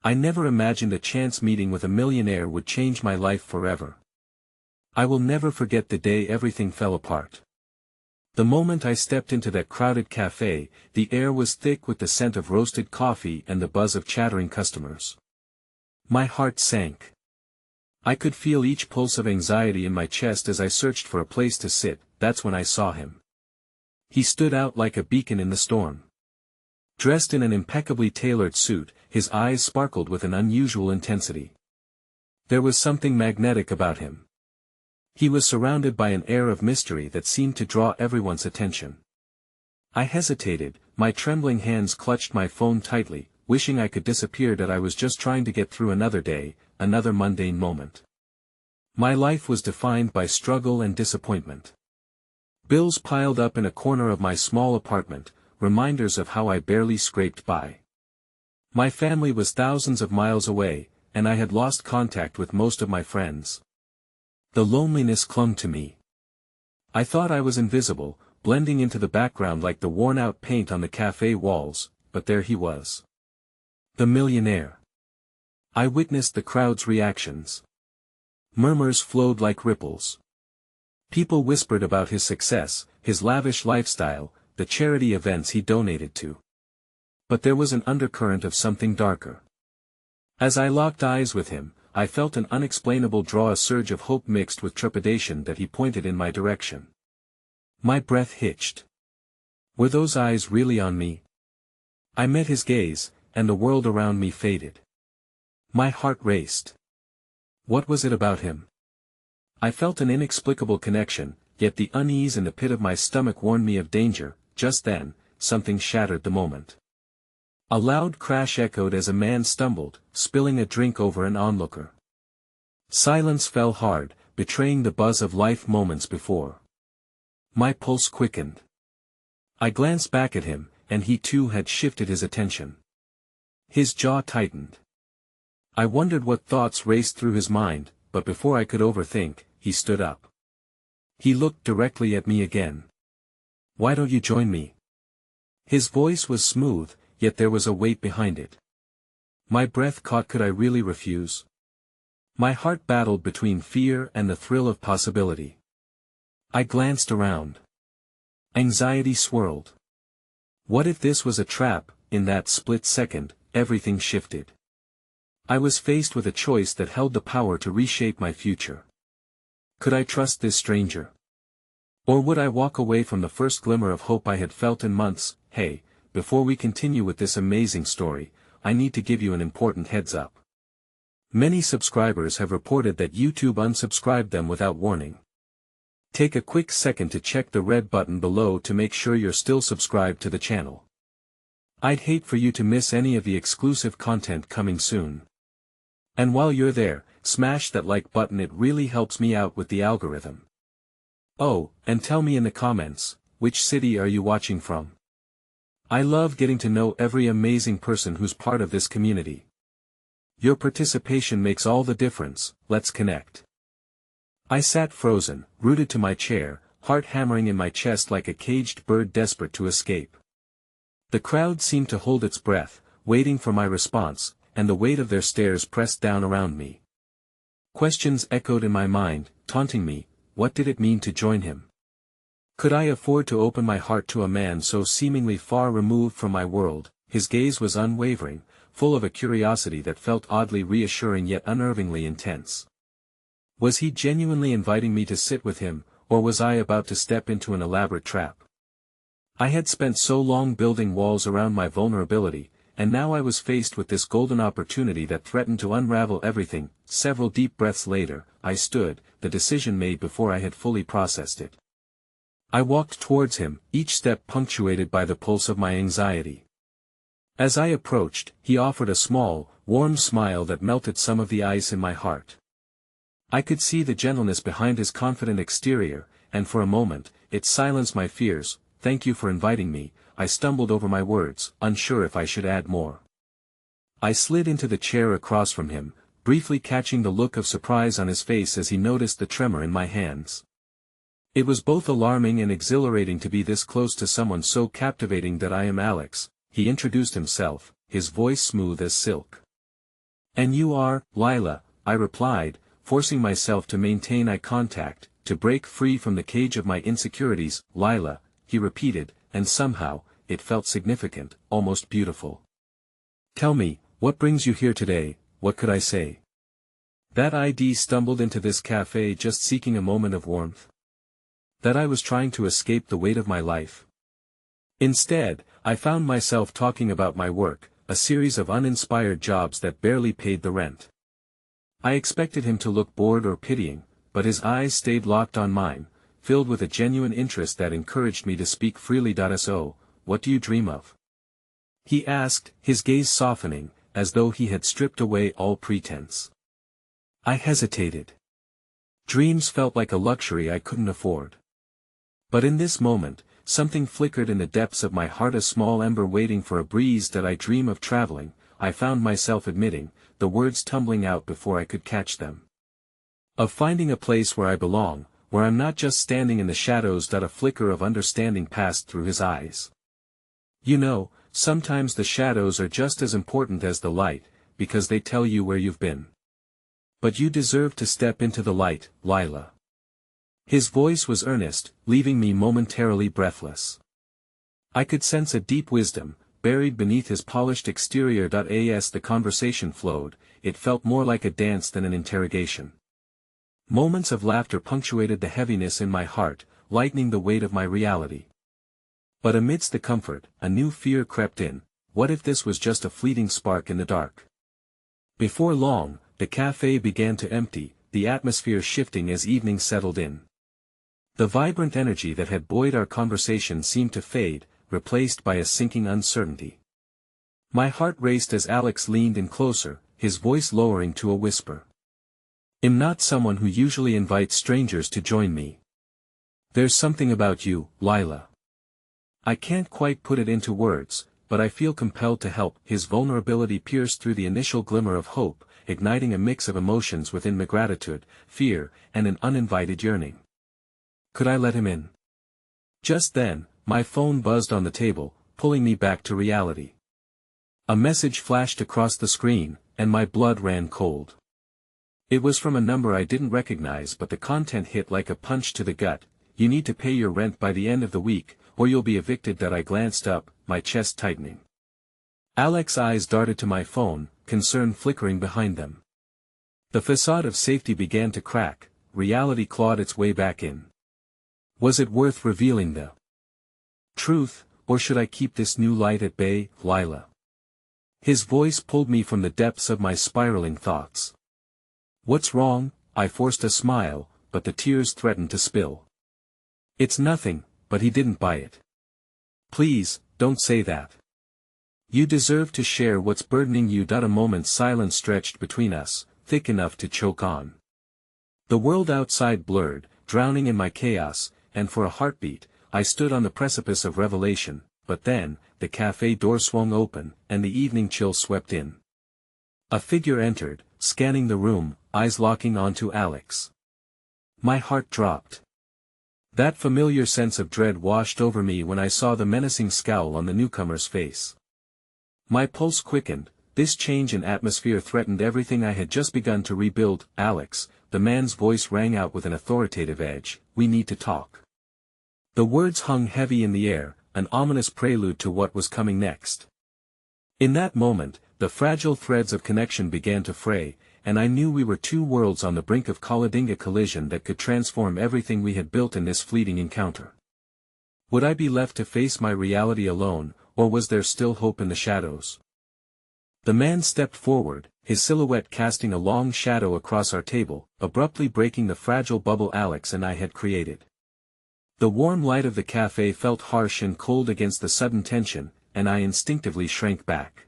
I never imagined a chance meeting with a millionaire would change my life forever. I will never forget the day everything fell apart. The moment I stepped into that crowded café, the air was thick with the scent of roasted coffee and the buzz of chattering customers. My heart sank. I could feel each pulse of anxiety in my chest as I searched for a place to sit. That's when I saw him. He stood out like a beacon in the storm. Dressed in an impeccably tailored suit, his eyes sparkled with an unusual intensity. There was something magnetic about him. He was surrounded by an air of mystery that seemed to draw everyone's attention. I hesitated, my trembling hands clutched my phone tightly, wishing I could disappear, that I was just trying to get through another day, another mundane moment. My life was defined by struggle and disappointment. Bills piled up in a corner of my small apartment, reminders of how I barely scraped by. My family was thousands of miles away, and I had lost contact with most of my friends. The loneliness clung to me. I thought I was invisible, blending into the background like the worn-out paint on the café walls, but there he was. The millionaire. I witnessed the crowd's reactions. Murmurs flowed like ripples. People whispered about his success, his lavish lifestyle, the charity events he donated to. But there was an undercurrent of something darker. As I locked eyes with him, I felt an unexplainable draw, a surge of hope mixed with trepidation that he pointed in my direction. My breath hitched. Were those eyes really on me? I met his gaze, and the world around me faded. My heart raced. What was it about him? I felt an inexplicable connection, yet the unease in the pit of my stomach warned me of danger. Just then, something shattered the moment. A loud crash echoed as a man stumbled, spilling a drink over an onlooker. Silence fell hard, betraying the buzz of life moments before. My pulse quickened. I glanced back at him, and he too had shifted his attention. His jaw tightened. I wondered what thoughts raced through his mind, but before I could overthink, he stood up. He looked directly at me again. "Why don't you join me?" His voice was smooth, yet there was a weight behind it. My breath caught. Could I really refuse? My heart battled between fear and the thrill of possibility. I glanced around. Anxiety swirled. What if this was a trap? In that split second, everything shifted. I was faced with a choice that held the power to reshape my future. Could I trust this stranger? Or would I walk away from the first glimmer of hope I had felt in months? Hey, before we continue with this amazing story, I need to give you an important heads up. Many subscribers have reported that YouTube unsubscribed them without warning. Take a quick second to check the red button below to make sure you're still subscribed to the channel. I'd hate for you to miss any of the exclusive content coming soon. And while you're there, smash that like button, it really helps me out with the algorithm. Oh, and tell me in the comments, which city are you watching from? I love getting to know every amazing person who's part of this community. Your participation makes all the difference. Let's connect. I sat frozen, rooted to my chair, heart hammering in my chest like a caged bird desperate to escape. The crowd seemed to hold its breath, waiting for my response, and the weight of their stares pressed down around me. Questions echoed in my mind, taunting me. What did it mean to join him? Could I afford to open my heart to a man so seemingly far removed from my world? His gaze was unwavering, full of a curiosity that felt oddly reassuring yet unnervingly intense. Was he genuinely inviting me to sit with him, or was I about to step into an elaborate trap? I had spent so long building walls around my vulnerability, and now I was faced with this golden opportunity that threatened to unravel everything. Several deep breaths later, I stood, the decision made before I had fully processed it. I walked towards him, each step punctuated by the pulse of my anxiety. As I approached, he offered a small, warm smile that melted some of the ice in my heart. I could see the gentleness behind his confident exterior, and for a moment, it silenced my fears. "Thank you for inviting me," I stumbled over my words, unsure if I should add more. I slid into the chair across from him, briefly catching the look of surprise on his face as he noticed the tremor in my hands. It was both alarming and exhilarating to be this close to someone so captivating. "That I am Alex," he introduced himself, his voice smooth as silk. And you are, Lila, I replied, forcing myself to maintain eye contact, to break free from the cage of my insecurities. Lila, he repeated, and somehow, it felt significant, almost beautiful. Tell me, what brings you here today? What could I say? That I stumbled into this cafe just seeking a moment of warmth? That I was trying to escape the weight of my life? Instead, I found myself talking about my work, a series of uninspired jobs that barely paid the rent. I expected him to look bored or pitying, but his eyes stayed locked on mine, filled with a genuine interest that encouraged me to speak freely. So, what do you dream of? He asked, his gaze softening, as though he had stripped away all pretense. I hesitated. Dreams felt like a luxury I couldn't afford. But in this moment, something flickered in the depths of my heart, a small ember waiting for a breeze. That I dream of traveling, I found myself admitting, the words tumbling out before I could catch them. Of finding a place where I belong, where I'm not just standing in the shadows. A flicker of understanding passed through his eyes. You know, sometimes the shadows are just as important as the light, because they tell you where you've been. But you deserve to step into the light, Lila. His voice was earnest, leaving me momentarily breathless. I could sense a deep wisdom, buried beneath his polished exterior. As the conversation flowed, it felt more like a dance than an interrogation. Moments of laughter punctuated the heaviness in my heart, lightening the weight of my reality. But amidst the comfort, a new fear crept in. What if this was just a fleeting spark in the dark? Before long, the cafe began to empty, the atmosphere shifting as evening settled in. The vibrant energy that had buoyed our conversation seemed to fade, replaced by a sinking uncertainty. My heart raced as Alex leaned in closer, his voice lowering to a whisper. I'm not someone who usually invites strangers to join me. There's something about you, Lila. I can't quite put it into words, but I feel compelled to help. His vulnerability pierced through the initial glimmer of hope, igniting a mix of emotions within me: gratitude, fear, and an uninvited yearning. Could I let him in? Just then, my phone buzzed on the table, pulling me back to reality. A message flashed across the screen, and my blood ran cold. It was from a number I didn't recognize, but the content hit like a punch to the gut. You need to pay your rent by the end of the week, or you'll be evicted. I glanced up, my chest tightening. Alex's eyes darted to my phone, concern flickering behind them. The facade of safety began to crack, reality clawed its way back in. Was it worth revealing the truth, or should I keep this new light at bay, Lila? His voice pulled me from the depths of my spiraling thoughts. What's wrong? I forced a smile, but the tears threatened to spill. It's nothing, but he didn't buy it. Please, don't say that. You deserve to share what's burdening you. A moment's silence stretched between us, thick enough to choke on. The world outside blurred, drowning in my chaos, and for a heartbeat, I stood on the precipice of revelation. But then, the cafe door swung open, and the evening chill swept in. A figure entered, scanning the room, eyes locking onto Alex. My heart dropped. That familiar sense of dread washed over me when I saw the menacing scowl on the newcomer's face. My pulse quickened. This change in atmosphere threatened everything I had just begun to rebuild. Alex, the man's voice rang out with an authoritative edge, we need to talk. The words hung heavy in the air, an ominous prelude to what was coming next. In that moment, the fragile threads of connection began to fray, and I knew we were two worlds on the brink of collision that could transform everything we had built in this fleeting encounter. Would I be left to face my reality alone, or was there still hope in the shadows? The man stepped forward, his silhouette casting a long shadow across our table, abruptly breaking the fragile bubble Alex and I had created. The warm light of the cafe felt harsh and cold against the sudden tension, and I instinctively shrank back.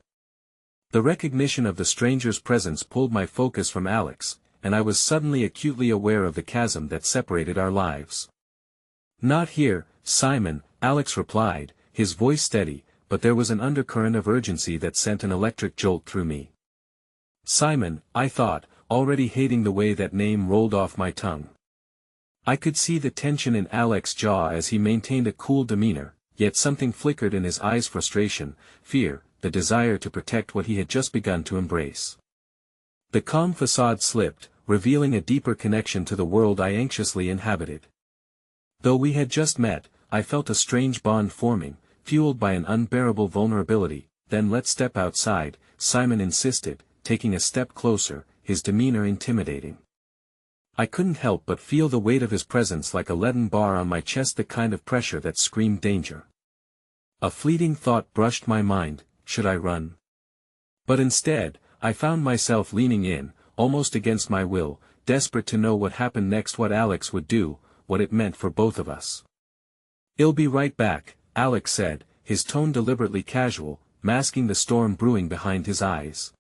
The recognition of the stranger's presence pulled my focus from Alex, and I was suddenly acutely aware of the chasm that separated our lives. Not here, Simon, Alex replied, his voice steady, but there was an undercurrent of urgency that sent an electric jolt through me. Simon, I thought, already hating the way that name rolled off my tongue. I could see the tension in Alex's jaw as he maintained a cool demeanor, yet something flickered in his eyes: frustration, fear, the desire to protect what he had just begun to embrace. The calm facade slipped, revealing a deeper connection to the world I anxiously inhabited. Though we had just met, I felt a strange bond forming, fueled by an unbearable vulnerability. Then let's step outside, Simon insisted, taking a step closer, his demeanor intimidating. I couldn't help but feel the weight of his presence like a leaden bar on my chest, the kind of pressure that screamed danger. A fleeting thought brushed my mind: should I run? But instead, I found myself leaning in, almost against my will, desperate to know what happened next, what Alex would do, what it meant for both of us. "I'll be right back," Alex said, his tone deliberately casual, masking the storm brewing behind his eyes.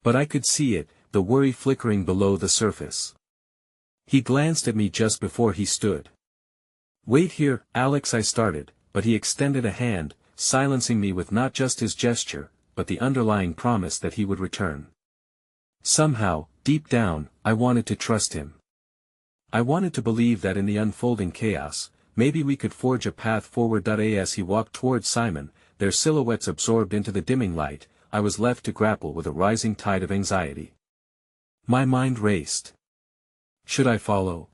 But I could see it, the worry flickering below the surface. He glanced at me just before he stood. "Wait here, Alex," I started, but he extended a hand, silencing me with not just his gesture, but the underlying promise that he would return. Somehow, deep down, I wanted to trust him. I wanted to believe that in the unfolding chaos, maybe we could forge a path forward. As he walked towards Simon, their silhouettes absorbed into the dimming light, I was left to grapple with a rising tide of anxiety. My mind raced. Should I follow?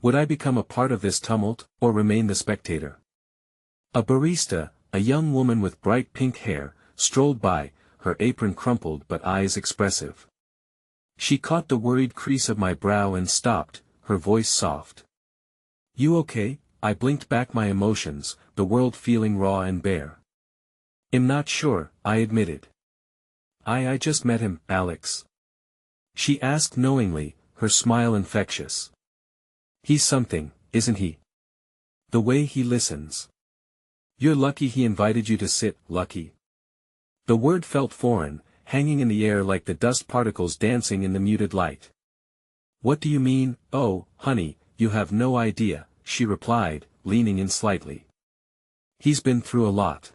Would I become a part of this tumult, or remain the spectator? A barista, a young woman with bright pink hair, strolled by, her apron crumpled but eyes expressive. She caught the worried crease of my brow and stopped, her voice soft. "You okay?" I blinked back my emotions, the world feeling raw and bare. "I'm not sure," I admitted. I just met him, Alex." She asked knowingly, her smile infectious. "He's something, isn't he? The way he listens. You're lucky he invited you to sit." "Lucky?" The word felt foreign, hanging in the air like the dust particles dancing in the muted light. "What do you mean?" "Oh, honey, you have no idea," she replied, leaning in slightly. "He's been through a lot.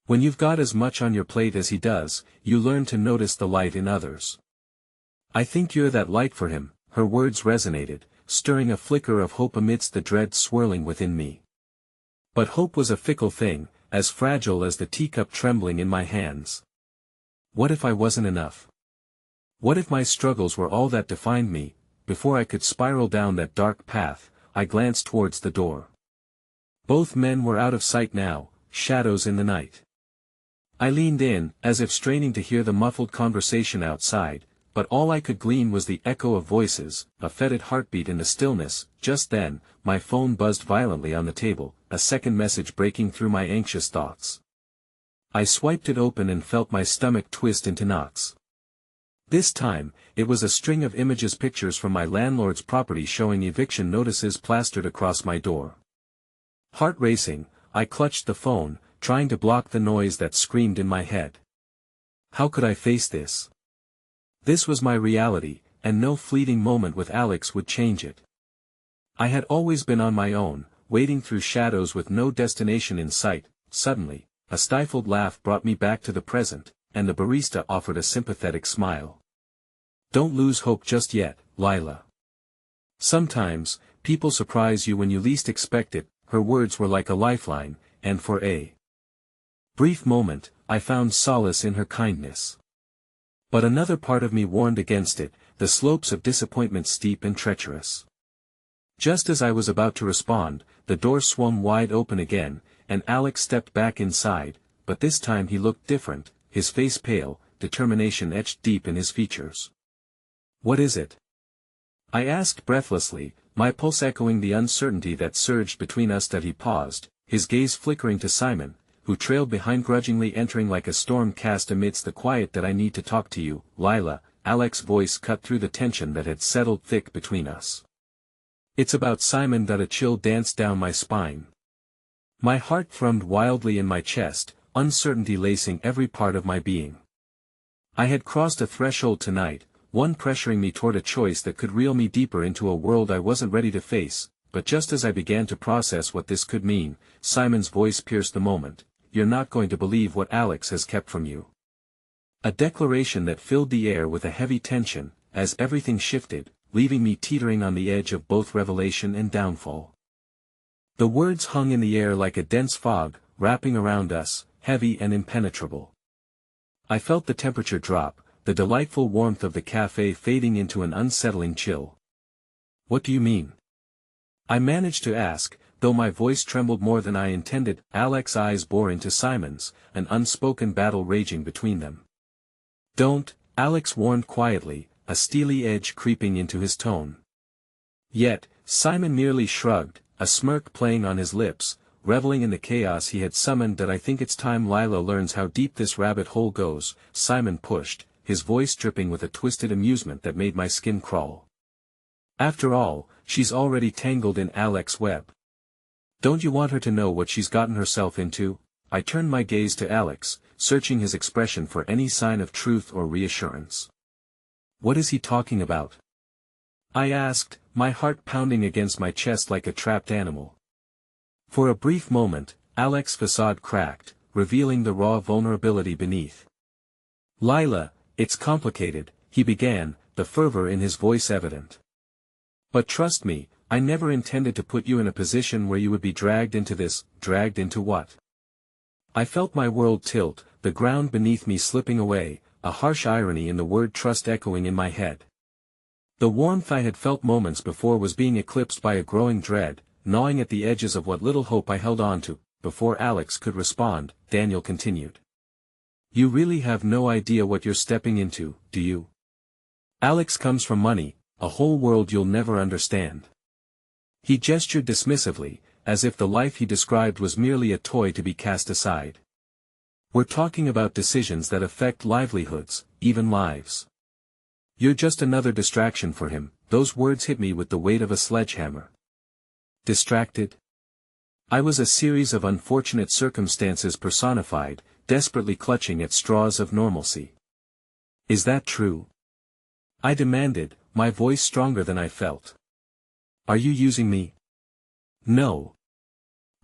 When you've got as much on your plate as he does, you learn to notice the light in others. I think you're that light for him." Her words resonated, stirring a flicker of hope amidst the dread swirling within me. But hope was a fickle thing, as fragile as the teacup trembling in my hands. What if I wasn't enough? What if my struggles were all that defined me? Before I could spiral down that dark path, I glanced towards the door. Both men were out of sight now, shadows in the night. I leaned in, as if straining to hear the muffled conversation outside, but all I could glean was the echo of voices, a fetid heartbeat in the stillness. Just then, my phone buzzed violently on the table, a second message breaking through my anxious thoughts. I swiped it open and felt my stomach twist into knots. This time, it was a string of pictures from my landlord's property showing eviction notices plastered across my door. Heart racing, I clutched the phone, trying to block the noise that screamed in my head. How could I face this? This was my reality, and no fleeting moment with Alex would change it. I had always been on my own, wading through shadows with no destination in sight. Suddenly, a stifled laugh brought me back to the present, and the barista offered a sympathetic smile. "Don't lose hope just yet, Lila. Sometimes, people surprise you when you least expect it." Her words were like a lifeline, and for a brief moment, I found solace in her kindness. But another part of me warned against it, the slopes of disappointment steep and treacherous. Just as I was about to respond, the door swung wide open again, and Alex stepped back inside, but this time he looked different, his face pale, determination etched deep in his features. "What is it?" I asked breathlessly, my pulse echoing the uncertainty that surged between us. That he paused, his gaze flickering to Simon, who trailed behind, grudgingly entering like a storm cast amidst the quiet. "That I need to talk to you, Lila." Alex's voice cut through the tension that had settled thick between us. "It's about Simon." A chill danced down my spine. My heart thrummed wildly in my chest, uncertainty lacing every part of my being. I had crossed a threshold tonight, one pressuring me toward a choice that could reel me deeper into a world I wasn't ready to face. But just as I began to process what this could mean, Simon's voice pierced the moment. "You're not going to believe what Alex has kept from you." A declaration that filled the air with a heavy tension, as everything shifted, leaving me teetering on the edge of both revelation and downfall. The words hung in the air like a dense fog, wrapping around us, heavy and impenetrable. I felt the temperature drop, the delightful warmth of the café fading into an unsettling chill. What do you mean? I managed to ask, though my voice trembled more than I intended. Alex's eyes bore into Simon's, an unspoken battle raging between them. Don't, Alex warned quietly, a steely edge creeping into his tone. Yet, Simon merely shrugged, a smirk playing on his lips, reveling in the chaos he had summoned. That I think it's time Lila learns how deep this rabbit hole goes, Simon pushed, his voice dripping with a twisted amusement that made my skin crawl. After all, she's already tangled in Alex's web. Don't you want her to know what she's gotten herself into? I turned my gaze to Alex, searching his expression for any sign of truth or reassurance. What is he talking about? I asked, my heart pounding against my chest like a trapped animal. For a brief moment, Alex's facade cracked, revealing the raw vulnerability beneath. Lila, it's complicated, he began, the fervor in his voice evident. But trust me, I never intended to put you in a position where you would be dragged into this. Dragged into what? I felt my world tilt, the ground beneath me slipping away, a harsh irony in the word trust echoing in my head. The warmth I had felt moments before was being eclipsed by a growing dread, gnawing at the edges of what little hope I held on to. Before Alex could respond, Daniel continued. You really have no idea what you're stepping into, do you? Alex comes from money, a whole world you'll never understand. He gestured dismissively, as if the life he described was merely a toy to be cast aside. We're talking about decisions that affect livelihoods, even lives. You're just another distraction for him. Those words hit me with the weight of a sledgehammer. Distracted? I was a series of unfortunate circumstances personified, desperately clutching at straws of normalcy. Is that true? I demanded, my voice stronger than I felt. Are you using me? No.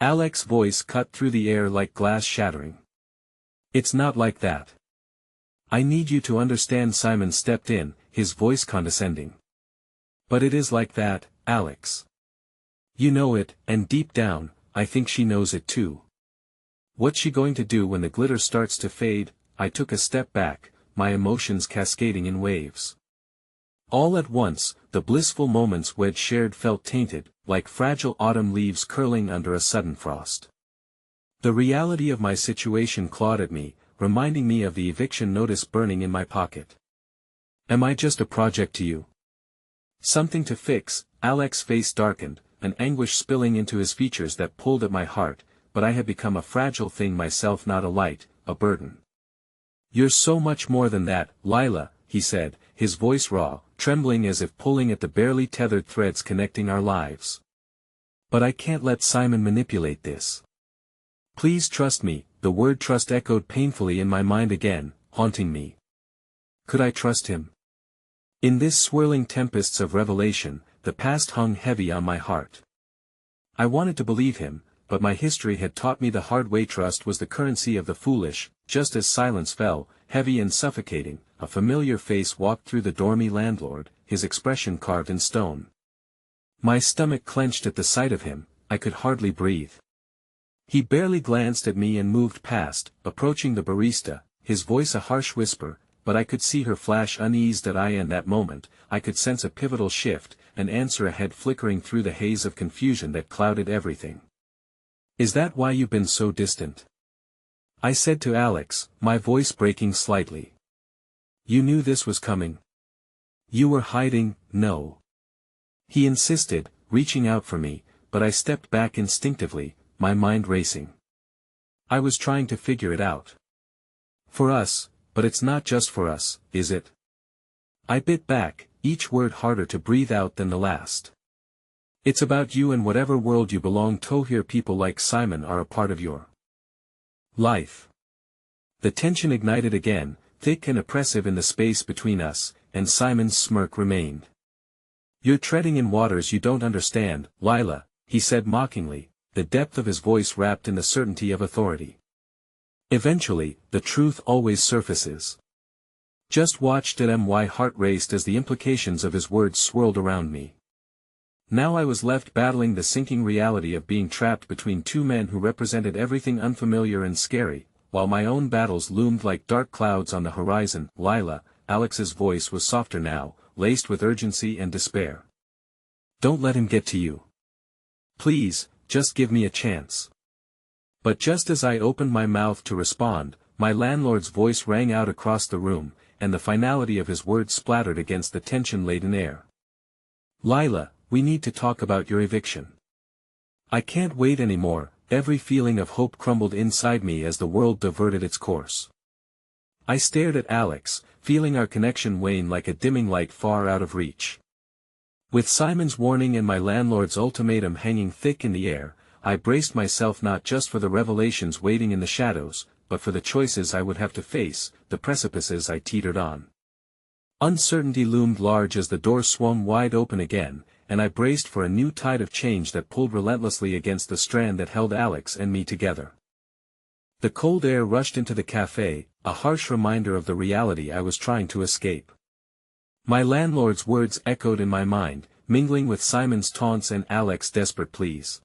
Alex's voice cut through the air like glass shattering. It's not like that. I need you to understand. Simon stepped in, his voice condescending. But it is like that, Alex. You know it, and deep down, I think she knows it too. What's she going to do when the glitter starts to fade? I took a step back, my emotions cascading in waves. All at once, the blissful moments we'd shared felt tainted, like fragile autumn leaves curling under a sudden frost. The reality of my situation clawed at me, reminding me of the eviction notice burning in my pocket. Am I just a project to you? Something to fix? Alex's face darkened, an anguish spilling into his features that pulled at my heart, but I had become a fragile thing myself, not a light, a burden. You're so much more than that, Lila, he said, his voice raw, trembling as if pulling at the barely tethered threads connecting our lives. But I can't let Simon manipulate this. Please trust me. The word trust echoed painfully in my mind again, haunting me. Could I trust him? In this swirling tempests of revelation, the past hung heavy on my heart. I wanted to believe him, but my history had taught me the hard way. Trust was the currency of the foolish. Just as silence fell, heavy and suffocating, a familiar face walked through the dormy landlord, his expression carved in stone. My stomach clenched at the sight of him. I could hardly breathe. He barely glanced at me and moved past, approaching the barista, his voice a harsh whisper, but I could see her flash uneased at I. In that moment, I could sense a pivotal shift, an answer ahead flickering through the haze of confusion that clouded everything. Is that why you've been so distant? I said to Alex, my voice breaking slightly. You knew this was coming? You were hiding? No. He insisted, reaching out for me, but I stepped back instinctively, my mind racing. I was trying to figure it out. For us, but it's not just for us, is it? I bit back, each word harder to breathe out than the last. It's about you and whatever world you belong to. Here people like Simon are a part of your life. The tension ignited again, thick and oppressive in the space between us, and Simon's smirk remained. You're treading in waters you don't understand, Lila, he said mockingly, the depth of his voice wrapped in the certainty of authority. Eventually, the truth always surfaces. Just watched it. My heart raced as the implications of his words swirled around me. Now I was left battling the sinking reality of being trapped between two men who represented everything unfamiliar and scary, while my own battles loomed like dark clouds on the horizon. Lila, Alex's voice was softer now, laced with urgency and despair. "Don't let him get to you. Please, just give me a chance." But just as I opened my mouth to respond, my landlord's voice rang out across the room, and the finality of his words splattered against the tension-laden air. "Lila, we need to talk about your eviction. I can't wait anymore." Every feeling of hope crumbled inside me as the world diverted its course. I stared at Alex, feeling our connection wane like a dimming light far out of reach. With Simon's warning and my landlord's ultimatum hanging thick in the air, I braced myself not just for the revelations waiting in the shadows, but for the choices I would have to face, the precipices I teetered on. Uncertainty loomed large as the door swung wide open again, and I braced for a new tide of change that pulled relentlessly against the strand that held Alex and me together. The cold air rushed into the café, a harsh reminder of the reality I was trying to escape. My landlord's words echoed in my mind, mingling with Simon's taunts and Alex's desperate pleas.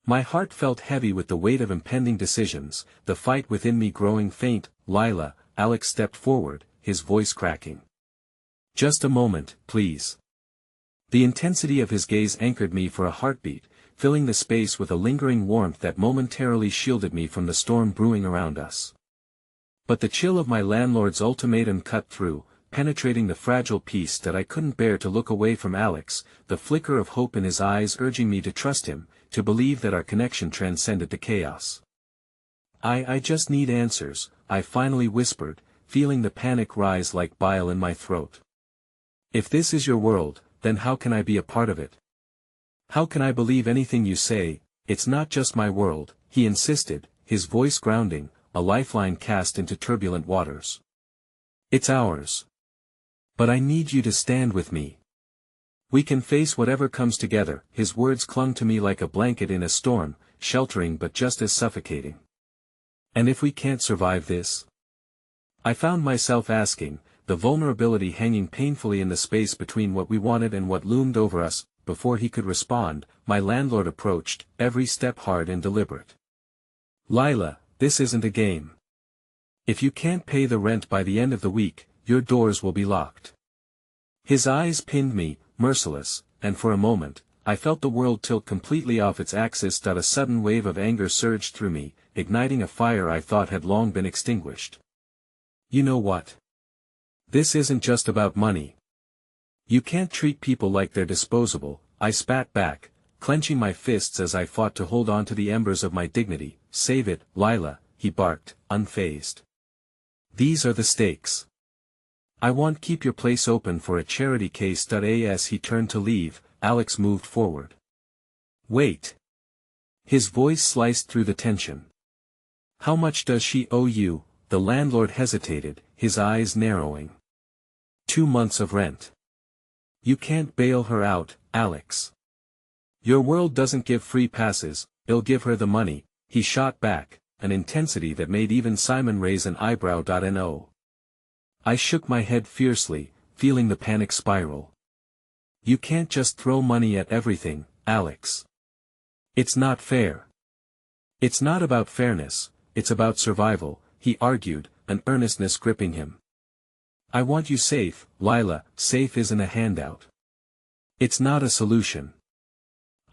My heart felt heavy with the weight of impending decisions, the fight within me growing faint. "Lila," Alex stepped forward, his voice cracking. "Just a moment, please." The intensity of his gaze anchored me for a heartbeat, filling the space with a lingering warmth that momentarily shielded me from the storm brewing around us. But the chill of my landlord's ultimatum cut through, penetrating the fragile peace that I couldn't bear to look away from Alex, the flicker of hope in his eyes urging me to trust him, to believe that our connection transcended the chaos. I just need answers," I finally whispered, feeling the panic rise like bile in my throat. "If this is your world, then how can I be a part of it? How can I believe anything you say?" "It's not just my world," he insisted, his voice grounding, a lifeline cast into turbulent waters. "It's ours. But I need you to stand with me. We can face whatever comes together." His words clung to me like a blanket in a storm, sheltering but just as suffocating. "And if we can't survive this?" I found myself asking, the vulnerability hanging painfully in the space between what we wanted and what loomed over us. Before he could respond, my landlord approached, every step hard and deliberate. "Lila, this isn't a game. If you can't pay the rent by the end of the week, your doors will be locked." His eyes pinned me, merciless, and for a moment, I felt the world tilt completely off its axis. A sudden wave of anger surged through me, igniting a fire I thought had long been extinguished. "You know what? This isn't just about money. You can't treat people like they're disposable," I spat back, clenching my fists as I fought to hold on to the embers of my dignity. "Save it, Lila," he barked, unfazed. "These are the stakes. I won't keep your place open for a charity case." As he turned to leave, Alex moved forward. "Wait." His voice sliced through the tension. "How much does she owe you?" The landlord hesitated, his eyes narrowing. 2 months of rent. "You can't bail her out, Alex. Your world doesn't give free passes. I'll give her the money," he shot back, an intensity that made even Simon raise an eyebrow. No. I shook my head fiercely, feeling the panic spiral. "You can't just throw money at everything, Alex. It's not fair." "It's not about fairness, it's about survival," he argued, an earnestness gripping him. "I want you safe, Lila." "Safe isn't a handout. It's not a solution."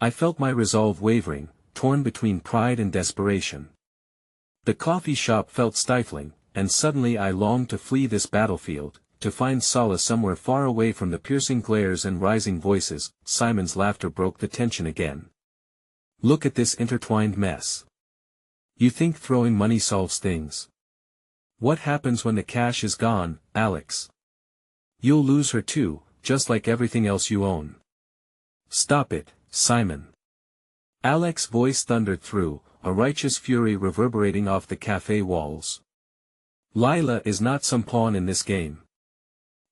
I felt my resolve wavering, torn between pride and desperation. The coffee shop felt stifling, and suddenly I longed to flee this battlefield, to find solace somewhere far away from the piercing glares and rising voices. Simon's laughter broke the tension again. "Look at this intertwined mess. You think throwing money solves things? What happens when the cash is gone, Alex? You'll lose her too, just like everything else you own." "Stop it, Simon." Alex's voice thundered through, a righteous fury reverberating off the cafe walls. "Lila is not some pawn in this game."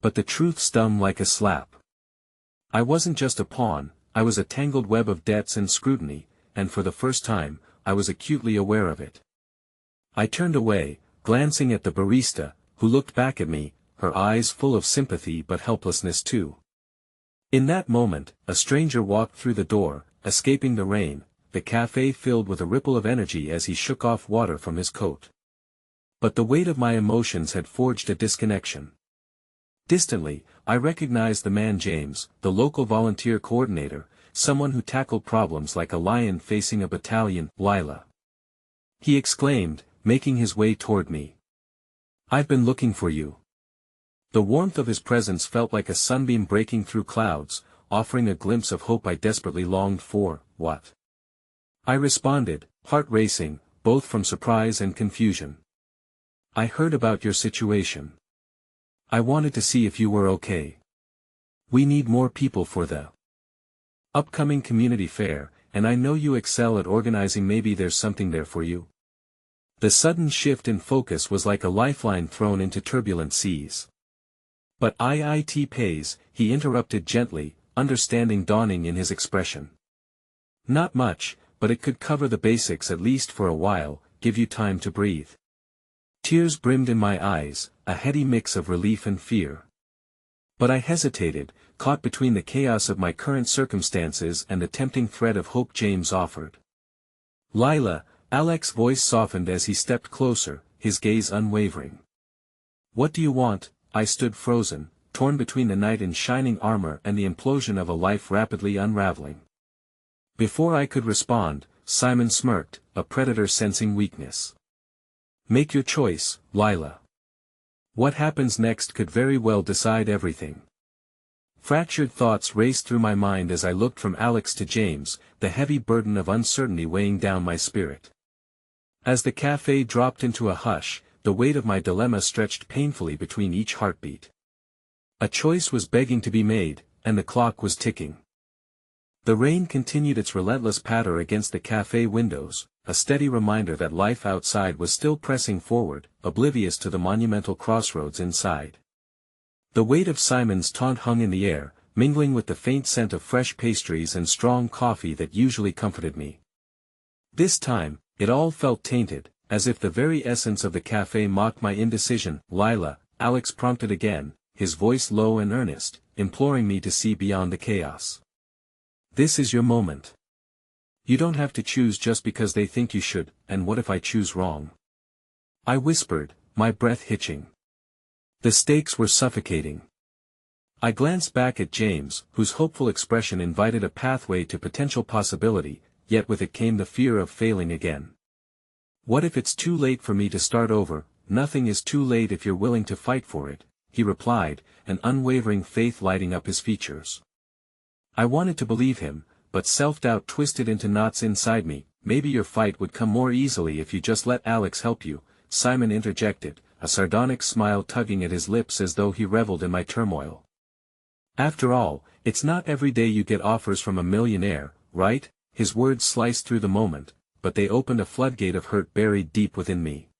But the truth stung like a slap. I wasn't just a pawn, I was a tangled web of debts and scrutiny, and for the first time, I was acutely aware of it. I turned away, glancing at the barista, who looked back at me, her eyes full of sympathy but helplessness too. In that moment, a stranger walked through the door, escaping the rain, the cafe filled with a ripple of energy as he shook off water from his coat. But the weight of my emotions had forged a disconnection. Distantly, I recognized the man James, the local volunteer coordinator, someone who tackled problems like a lion facing a battalion. Lila, he exclaimed, making his way toward me. I've been looking for you. The warmth of his presence felt like a sunbeam breaking through clouds, offering a glimpse of hope I desperately longed for. What? I responded, heart racing, both from surprise and confusion. I heard about your situation. I wanted to see if you were okay. We need more people for the upcoming community fair, and I know you excel at organizing. Maybe there's something there for you. The sudden shift in focus was like a lifeline thrown into turbulent seas. But it pays, he interrupted gently, understanding dawning in his expression. Not much, but it could cover the basics at least for a while, give you time to breathe. Tears brimmed in my eyes, a heady mix of relief and fear. But I hesitated, caught between the chaos of my current circumstances and the tempting threat of hope James offered. Lila, Alex's voice softened as he stepped closer, his gaze unwavering. What do you want? I stood frozen, torn between the knight in shining armor and the implosion of a life rapidly unraveling. Before I could respond, Simon smirked, a predator sensing weakness. Make your choice, Lila. What happens next could very well decide everything. Fractured thoughts raced through my mind as I looked from Alex to James, the heavy burden of uncertainty weighing down my spirit. As the cafe dropped into a hush, the weight of my dilemma stretched painfully between each heartbeat. A choice was begging to be made, and the clock was ticking. The rain continued its relentless patter against the cafe windows, a steady reminder that life outside was still pressing forward, oblivious to the monumental crossroads inside. The weight of Simon's taunt hung in the air, mingling with the faint scent of fresh pastries and strong coffee that usually comforted me. This time, it all felt tainted, as if the very essence of the cafe mocked my indecision. Lila, Alex prompted again, his voice low and earnest, imploring me to see beyond the chaos. This is your moment. You don't have to choose just because they think you should, and what if I choose wrong? I whispered, my breath hitching. The stakes were suffocating. I glanced back at James, whose hopeful expression invited a pathway to potential possibility, yet with it came the fear of failing again. What if it's too late for me to start over? Nothing is too late if you're willing to fight for it, he replied, an unwavering faith lighting up his features. I wanted to believe him, but self-doubt twisted into knots inside me. Maybe your fight would come more easily if you just let Alex help you, Simon interjected, a sardonic smile tugging at his lips as though he reveled in my turmoil. After all, it's not every day you get offers from a millionaire, right? His words sliced through the moment, but they opened a floodgate of hurt buried deep within me.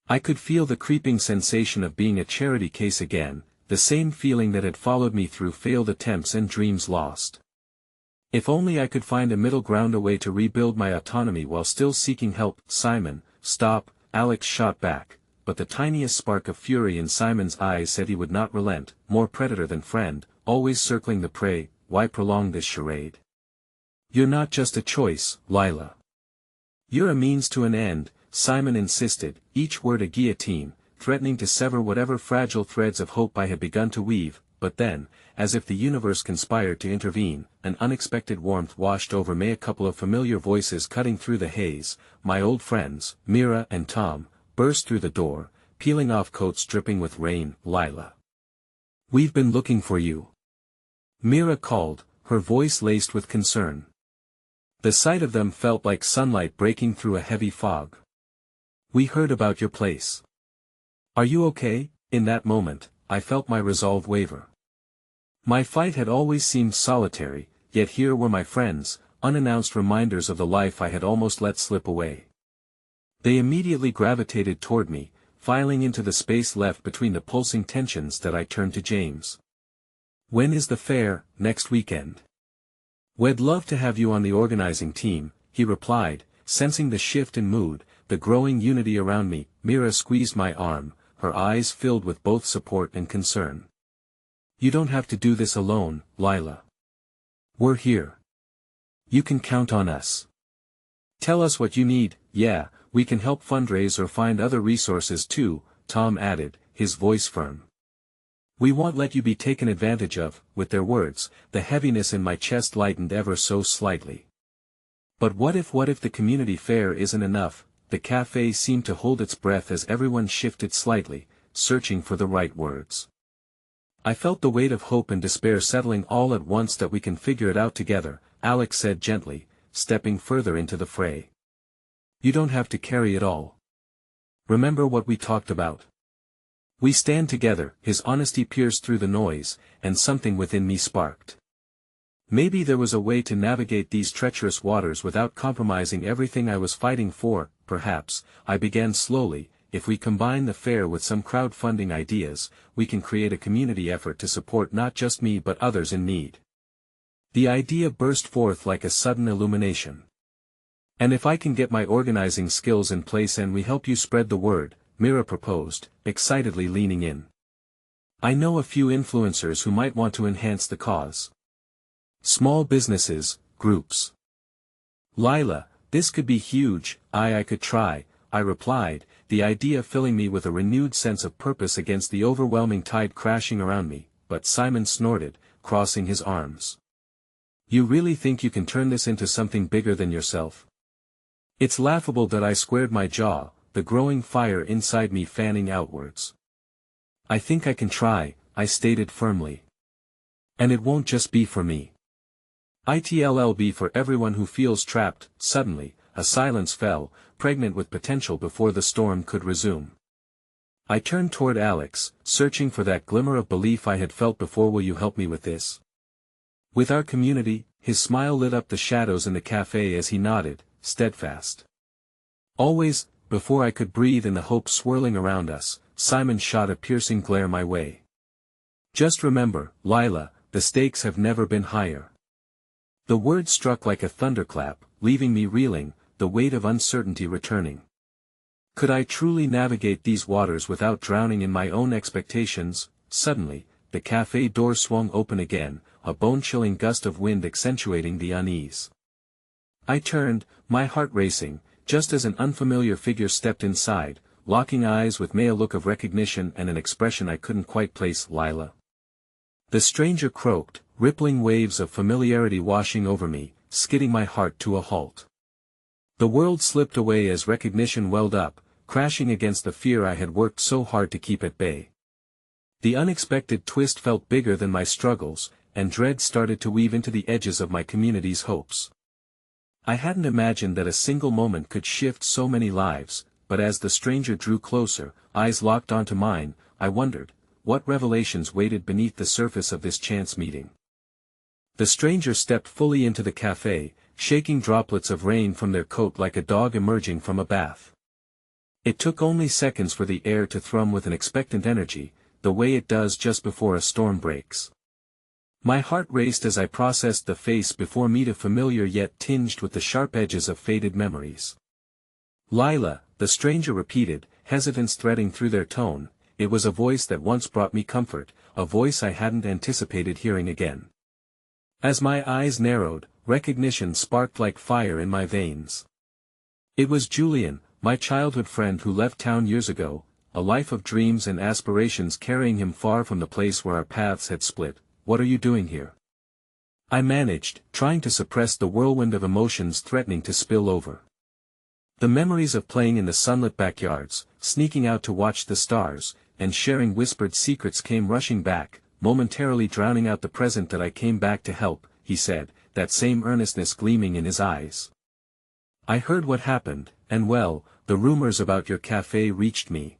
I could feel the creeping sensation of being a charity case again, the same feeling that had followed me through failed attempts and dreams lost. If only I could find a middle ground, a way to rebuild my autonomy while still seeking help. Simon, stop, Alex shot back, but the tiniest spark of fury in Simon's eyes said he would not relent, more predator than friend, always circling the prey. Why prolong this charade? You're not just a choice, Lila. You're a means to an end, Simon insisted, each word a guillotine, threatening to sever whatever fragile threads of hope I had begun to weave. But then, as if the universe conspired to intervene, an unexpected warmth washed over me. A couple of familiar voices cutting through the haze, my old friends, Mira and Tom, burst through the door, peeling off coats dripping with rain. Lila, we've been looking for you. Mira called, her voice laced with concern. The sight of them felt like sunlight breaking through a heavy fog. We heard about your place. Are you okay? In that moment, I felt my resolve waver. My fight had always seemed solitary, yet here were my friends, unannounced reminders of the life I had almost let slip away. They immediately gravitated toward me, filing into the space left between the pulsing tensions. That I turned to James. When is the fair? Next weekend. We'd love to have you on the organizing team, he replied, sensing the shift in mood, the growing unity around me. Mira squeezed my arm, her eyes filled with both support and concern. You don't have to do this alone, Lila. We're here. You can count on us. Tell us what you need. Yeah, we can help fundraise or find other resources too, Tom added, his voice firm. We won't let you be taken advantage of." With their words, the heaviness in my chest lightened ever so slightly. But what if the community fair isn't enough? The cafe seemed to hold its breath as everyone shifted slightly, searching for the right words. I felt the weight of hope and despair settling all at once. "That we can figure it out together," Alex said gently, stepping further into the fray. "You don't have to carry it all. Remember what we talked about. We stand together." His honesty pierced through the noise, and something within me sparked. Maybe there was a way to navigate these treacherous waters without compromising everything I was fighting for. Perhaps, I began slowly, if we combine the fair with some crowdfunding ideas, we can create a community effort to support not just me but others in need. The idea burst forth like a sudden illumination. "And if I can get my organizing skills in place and we help you spread the word," Mira proposed, excitedly leaning in. "I know a few influencers who might want to enhance the cause. Small businesses, groups." "Lila, this could be huge." I could try," I replied, the idea filling me with a renewed sense of purpose against the overwhelming tide crashing around me. But Simon snorted, crossing his arms. "You really think you can turn this into something bigger than yourself?" It's laughable that I squared my jaw, the growing fire inside me fanning outwards. "I think I can try," I stated firmly. "And it won't just be for me. It'll be for everyone who feels trapped." Suddenly, a silence fell, pregnant with potential before the storm could resume. I turned toward Alex, searching for that glimmer of belief I had felt before. "Will you help me with this? With our community?" His smile lit up the shadows in the cafe as he nodded, steadfast. "Always." Before I could breathe in the hope swirling around us, Simon shot a piercing glare my way. "Just remember, Lila, the stakes have never been higher." The word struck like a thunderclap, leaving me reeling, the weight of uncertainty returning. Could I truly navigate these waters without drowning in my own expectations? Suddenly, the cafe door swung open again, a bone-chilling gust of wind accentuating the unease. I turned, my heart racing, just as an unfamiliar figure stepped inside, locking eyes with me, a look of recognition and an expression I couldn't quite place. "Lila." The stranger croaked, rippling waves of familiarity washing over me, skidding my heart to a halt. The world slipped away as recognition welled up, crashing against the fear I had worked so hard to keep at bay. The unexpected twist felt bigger than my struggles, and dread started to weave into the edges of my community's hopes. I hadn't imagined that a single moment could shift so many lives, but as the stranger drew closer, eyes locked onto mine, I wondered, what revelations waited beneath the surface of this chance meeting. The stranger stepped fully into the cafe, shaking droplets of rain from their coat like a dog emerging from a bath. It took only seconds for the air to thrum with an expectant energy, the way it does just before a storm breaks. My heart raced as I processed the face before me, familiar yet tinged with the sharp edges of faded memories. "Lila," the stranger repeated, hesitance threading through their tone. It was a voice that once brought me comfort, a voice I hadn't anticipated hearing again. As my eyes narrowed, recognition sparked like fire in my veins. It was Julian, my childhood friend who left town years ago, a life of dreams and aspirations carrying him far from the place where our paths had split. "What are you doing here?" I managed, trying to suppress the whirlwind of emotions threatening to spill over. The memories of playing in the sunlit backyards, sneaking out to watch the stars, and sharing whispered secrets came rushing back, momentarily drowning out the present. "That I came back to help," he said, that same earnestness gleaming in his eyes. "I heard what happened, and well, the rumors about your cafe reached me.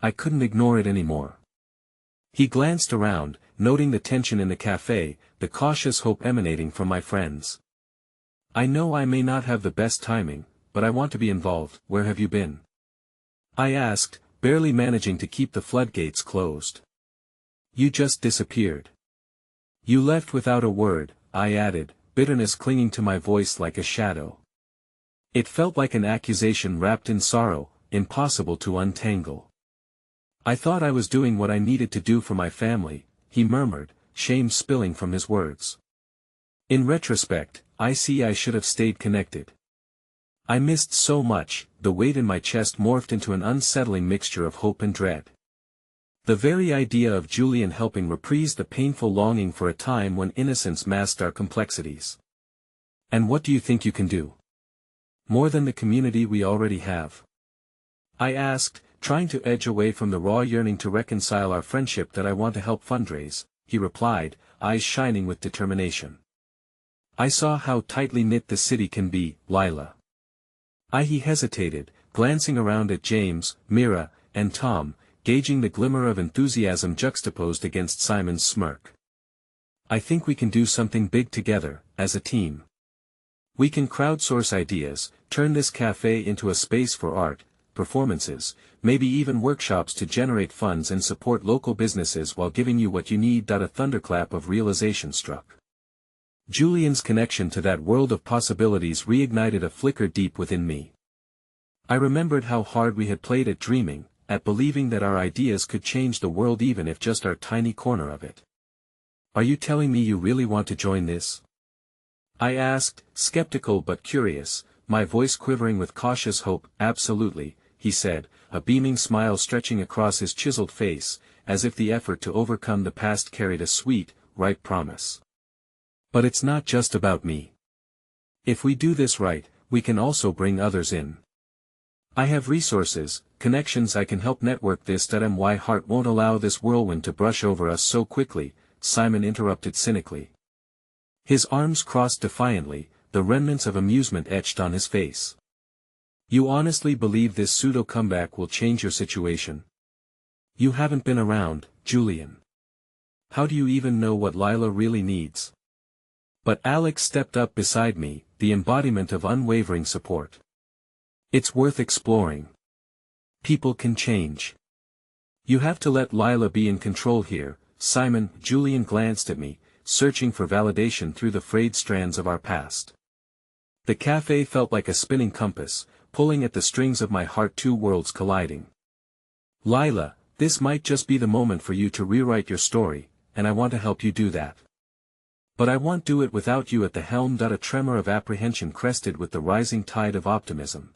I couldn't ignore it anymore." He glanced around, noting the tension in the cafe, the cautious hope emanating from my friends. "I know I may not have the best timing, but I want to be involved." "Where have you been?" I asked, barely managing to keep the floodgates closed. "You just disappeared." "You left without a word," I added, bitterness clinging to my voice like a shadow. It felt like an accusation wrapped in sorrow, impossible to untangle. "I thought I was doing what I needed to do for my family," he murmured, shame spilling from his words. "In retrospect, I see I should have stayed connected. I missed so much." The weight in my chest morphed into an unsettling mixture of hope and dread. The very idea of Julian helping reprised the painful longing for a time when innocence masked our complexities. And what do you think you can do? More than the community we already have? I asked, trying to edge away from the raw yearning to reconcile our friendship that I want to help fundraise. He replied, eyes shining with determination. I saw how tightly knit the city can be, Lila. He hesitated, glancing around at James, Mira, and Tom, gauging the glimmer of enthusiasm juxtaposed against Simon's smirk. I think we can do something big together, as a team. We can crowdsource ideas, turn this cafe into a space for art, performances, maybe even workshops to generate funds and support local businesses while giving you what you need. A thunderclap of realization struck. Julian's connection to that world of possibilities reignited a flicker deep within me. I remembered how hard we had played at dreaming, at believing that our ideas could change the world even if just our tiny corner of it. Are you telling me you really want to join this? I asked, skeptical but curious, my voice quivering with cautious hope. Absolutely, he said, a beaming smile stretching across his chiseled face, as if the effort to overcome the past carried a sweet, ripe promise. But it's not just about me. If we do this right, we can also bring others in. I have resources, connections. I can help network this. My heart won't allow this whirlwind to brush over us so quickly, Simon interrupted cynically. His arms crossed defiantly, the remnants of amusement etched on his face. You honestly believe this pseudo-comeback will change your situation? You haven't been around, Julian. How do you even know what Lila really needs? But Alex stepped up beside me, the embodiment of unwavering support. It's worth exploring. People can change. You have to let Lila be in control here, Simon. Julian glanced at me, searching for validation through the frayed strands of our past. The cafe felt like a spinning compass, pulling at the strings of my heart, two worlds colliding. Lila, this might just be the moment for you to rewrite your story, and I want to help you do that. But I won't do it without you at the helm. A tremor of apprehension crested with the rising tide of optimism.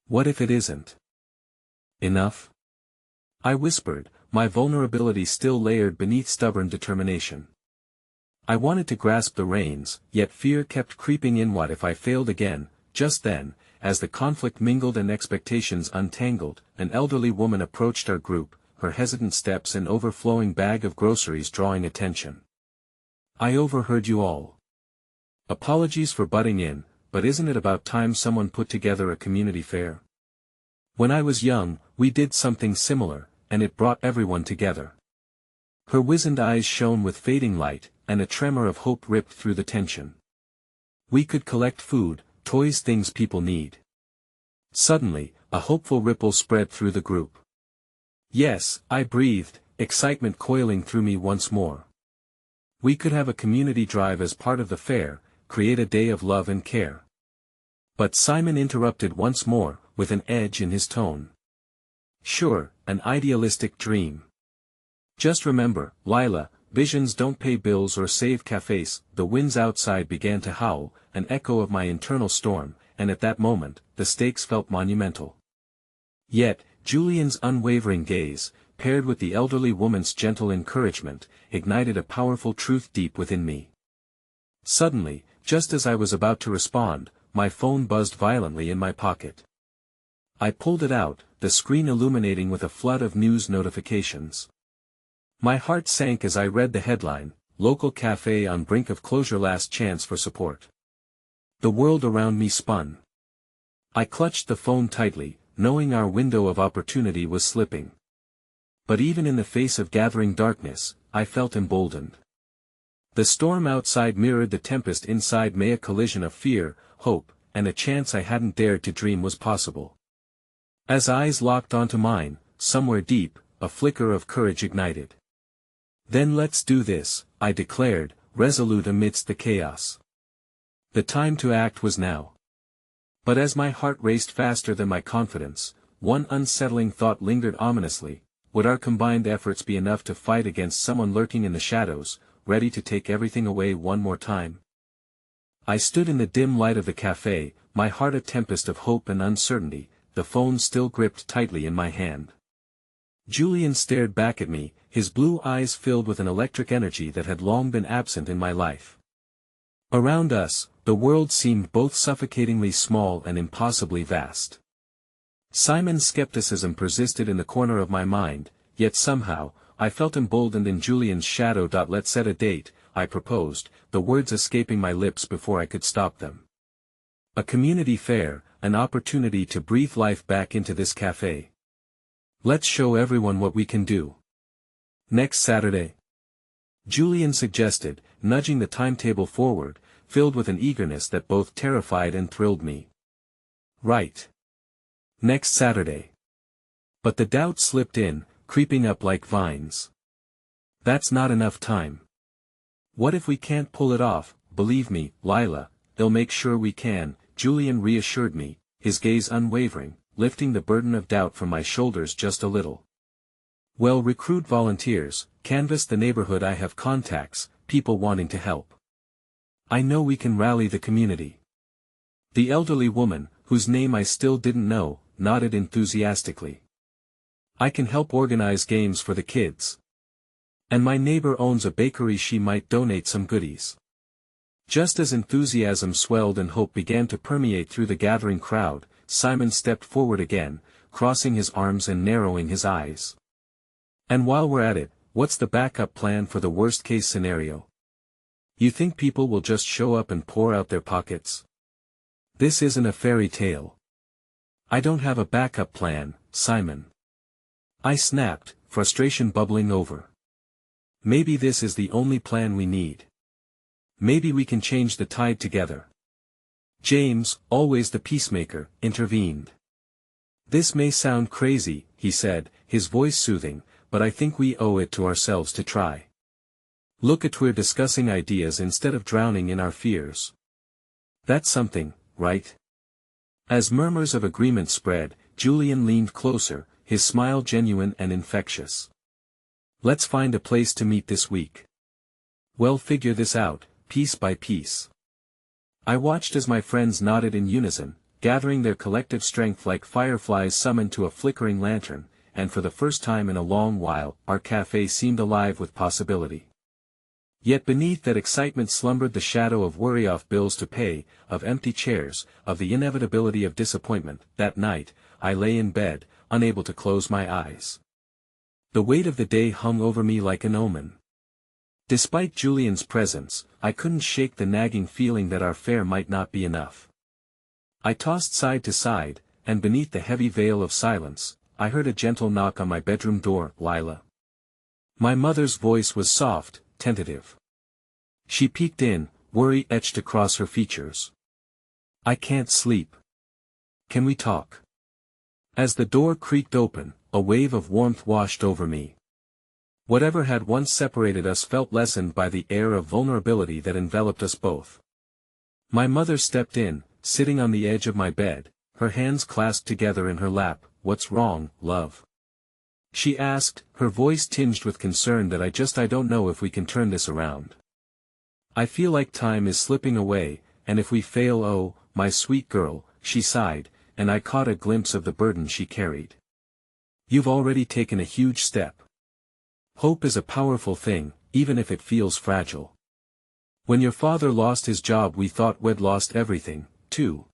What if it isn't enough? I whispered, my vulnerability still layered beneath stubborn determination. I wanted to grasp the reins, yet fear kept creeping in. What if I failed again? Just then, as the conflict mingled and expectations untangled, an elderly woman approached our group, her hesitant steps and overflowing bag of groceries drawing attention. I overheard you all. Apologies for butting in, but isn't it about time someone put together a community fair? When I was young, we did something similar, and it brought everyone together. Her wizened eyes shone with fading light, and a tremor of hope ripped through the tension. We could collect food, toys, things people need. Suddenly, a hopeful ripple spread through the group. Yes, I breathed, excitement coiling through me once more. We could have a community drive as part of the fair, create a day of love and care. But Simon interrupted once more, with an edge in his tone. Sure, an idealistic dream. Just remember, Lila, visions don't pay bills or save cafes. The winds outside began to howl, an echo of my internal storm, and at that moment, the stakes felt monumental. Yet, Julian's unwavering gaze, paired with the elderly woman's gentle encouragement, ignited a powerful truth deep within me. Suddenly, just as I was about to respond, my phone buzzed violently in my pocket. I pulled it out, the screen illuminating with a flood of news notifications. My heart sank as I read the headline, Local Cafe on Brink of Closure, Last Chance for Support. The world around me spun. I clutched the phone tightly, knowing our window of opportunity was slipping. But even in the face of gathering darkness, I felt emboldened. The storm outside mirrored the tempest inside me, a collision of fear, hope, and a chance I hadn't dared to dream was possible. As eyes locked onto mine, somewhere deep, a flicker of courage ignited. Then let's do this, I declared, resolute amidst the chaos. The time to act was now. But as my heart raced faster than my confidence, one unsettling thought lingered ominously. Would our combined efforts be enough to fight against someone lurking in the shadows, ready to take everything away one more time? I stood in the dim light of the cafe, my heart a tempest of hope and uncertainty, the phone still gripped tightly in my hand. Julian stared back at me, his blue eyes filled with an electric energy that had long been absent in my life. Around us, the world seemed both suffocatingly small and impossibly vast. Simon's skepticism persisted in the corner of my mind, yet somehow, I felt emboldened in Julian's shadow. Let's set a date, I proposed, the words escaping my lips before I could stop them. A community fair, an opportunity to breathe life back into this café. Let's show everyone what we can do. Next Saturday? Julian suggested, nudging the timetable forward, filled with an eagerness that both terrified and thrilled me. Right. Next Saturday. But the doubt slipped in, creeping up like vines. That's not enough time. What if we can't pull it off? Believe me, Lila, they'll make sure we can, Julian reassured me, his gaze unwavering, lifting the burden of doubt from my shoulders just a little. Well, recruit volunteers, canvass the neighborhood. I have contacts, people wanting to help. I know we can rally the community. The elderly woman, whose name I still didn't know, nodded enthusiastically. I can help organize games for the kids. And my neighbor owns a bakery, she might donate some goodies. Just as enthusiasm swelled and hope began to permeate through the gathering crowd, Simon stepped forward again, crossing his arms and narrowing his eyes. And while we're at it, what's the backup plan for the worst-case scenario? You think people will just show up and pour out their pockets? This isn't a fairy tale. I don't have a backup plan, Simon. I snapped, frustration bubbling over. Maybe this is the only plan we need. Maybe we can change the tide together. James, always the peacemaker, intervened. This may sound crazy, he said, his voice soothing, but I think we owe it to ourselves to try. Look at we're discussing ideas instead of drowning in our fears. That's something, right? As murmurs of agreement spread, Julian leaned closer, his smile genuine and infectious. Let's find a place to meet this week. We'll figure this out, piece by piece. I watched as my friends nodded in unison, gathering their collective strength like fireflies summoned to a flickering lantern, and for the first time in a long while, our cafe seemed alive with possibility. Yet beneath that excitement slumbered the shadow of worry, of bills to pay, of empty chairs, of the inevitability of disappointment. That night, I lay in bed, unable to close my eyes. The weight of the day hung over me like an omen. Despite Julian's presence, I couldn't shake the nagging feeling that our fare might not be enough. I tossed side to side, and beneath the heavy veil of silence, I heard a gentle knock on my bedroom door. Lila. My mother's voice was soft, tentative. She peeked in, worry etched across her features. I can't sleep. Can we talk? As the door creaked open, a wave of warmth washed over me. Whatever had once separated us felt lessened by the air of vulnerability that enveloped us both. My mother stepped in, sitting on the edge of my bed, her hands clasped together in her lap. What's wrong, love? She asked, her voice tinged with concern. That I don't know if we can turn this around. I feel like time is slipping away, and if we fail, oh, my sweet girl, she sighed, and I caught a glimpse of the burden she carried. You've already taken a huge step. Hope is a powerful thing, even if it feels fragile. When your father lost his job, we thought we'd lost everything, too.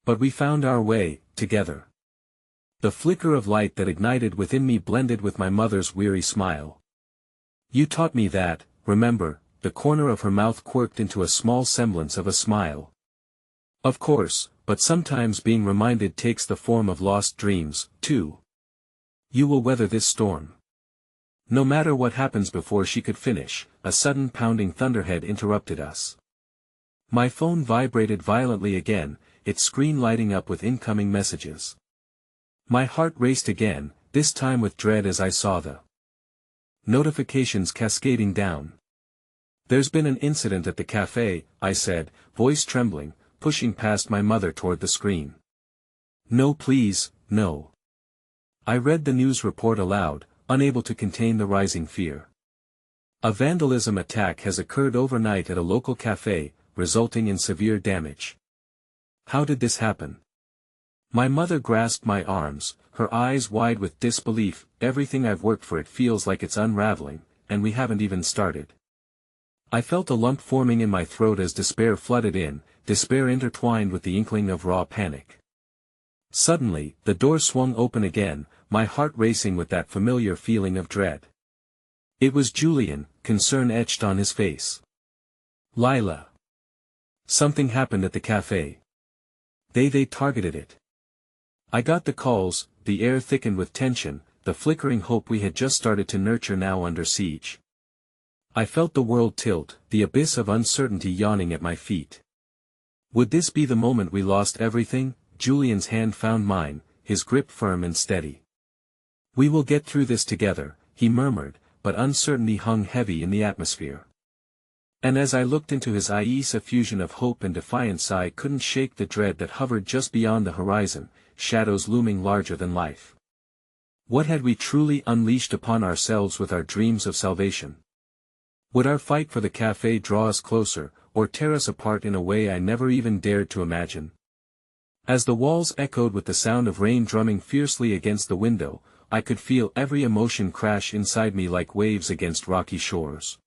But we found our way, together. The flicker of light that ignited within me blended with my mother's weary smile. You taught me that, remember. The corner of her mouth quirked into a small semblance of a smile. Of course, but sometimes being reminded takes the form of lost dreams, too. You will weather this storm. No matter what happens. Before she could finish, a sudden pounding thunderhead interrupted us. My phone vibrated violently again, its screen lighting up with incoming messages. My heart raced again, this time with dread as I saw the notifications cascading down. There's been an incident at the cafe, I said, voice trembling, pushing past my mother toward the screen. No, please, no. I read the news report aloud, unable to contain the rising fear. A vandalism attack has occurred overnight at a local cafe, resulting in severe damage. How did this happen? My mother grasped my arms, her eyes wide with disbelief. Everything I've worked for, it feels like it's unraveling, and we haven't even started. I felt a lump forming in my throat as despair flooded in, despair intertwined with the inkling of raw panic. Suddenly, the door swung open again, my heart racing with that familiar feeling of dread. It was Julian, concern etched on his face. Lila. Something happened at the cafe. They targeted it. I got the calls, the air thickened with tension, the flickering hope we had just started to nurture now under siege. I felt the world tilt, the abyss of uncertainty yawning at my feet. Would this be the moment we lost everything? Julian's hand found mine, his grip firm and steady. We will get through this together, he murmured, but uncertainty hung heavy in the atmosphere. And as I looked into his eyes, a fusion of hope and defiance, I couldn't shake the dread that hovered just beyond the horizon, shadows looming larger than life. What had we truly unleashed upon ourselves with our dreams of salvation? Would our fight for the cafe draw us closer, or tear us apart in a way I never even dared to imagine? As the walls echoed with the sound of rain drumming fiercely against the window, I could feel every emotion crash inside me like waves against rocky shores.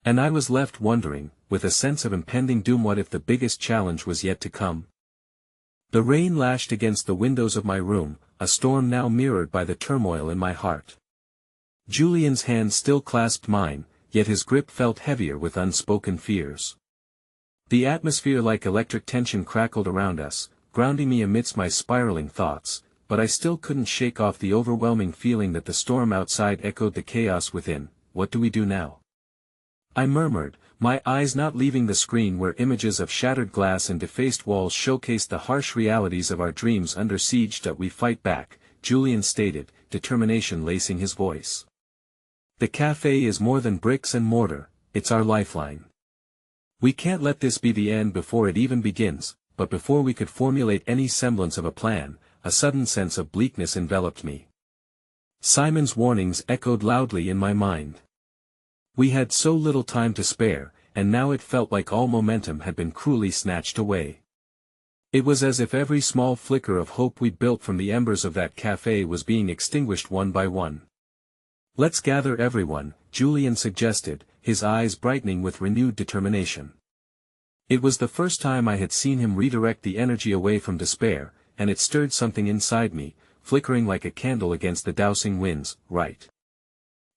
And I was left wondering, with a sense of impending doom, what if the biggest challenge was yet to come? The rain lashed against the windows of my room, a storm now mirrored by the turmoil in my heart. Julian's hand still clasped mine, yet his grip felt heavier with unspoken fears. The atmosphere like electric tension crackled around us, grounding me amidst my spiraling thoughts, but I still couldn't shake off the overwhelming feeling that the storm outside echoed the chaos within. What do we do now? I murmured, my eyes not leaving the screen where images of shattered glass and defaced walls showcased the harsh realities of our dreams under siege. That we fight back, Julian stated, determination lacing his voice. The cafe is more than bricks and mortar, it's our lifeline. We can't let this be the end before it even begins. But before we could formulate any semblance of a plan, a sudden sense of bleakness enveloped me. Simon's warnings echoed loudly in my mind. We had so little time to spare, and now it felt like all momentum had been cruelly snatched away. It was as if every small flicker of hope we built from the embers of that cafe was being extinguished one by one. Let's gather everyone, Julian suggested, his eyes brightening with renewed determination. It was the first time I had seen him redirect the energy away from despair, and it stirred something inside me, flickering like a candle against the dousing winds. Right.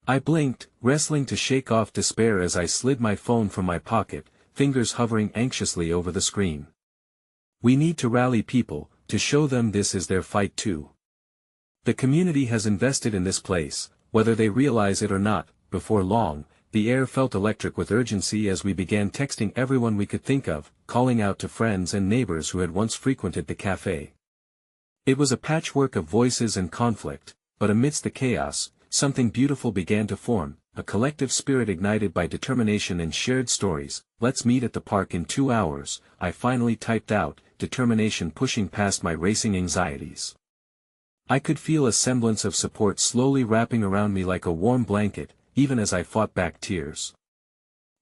I blinked, wrestling to shake off despair as I slid my phone from my pocket, fingers hovering anxiously over the screen. We need to rally people, to show them this is their fight too. The community has invested in this place, whether they realize it or not. Before long, the air felt electric with urgency as we began texting everyone we could think of, calling out to friends and neighbors who had once frequented the cafe. It was a patchwork of voices and conflict, but amidst the chaos, something beautiful began to form, a collective spirit ignited by determination and shared stories. Let's meet at the park in 2 hours, I finally typed out, determination pushing past my racing anxieties. I could feel a semblance of support slowly wrapping around me like a warm blanket, even as I fought back tears.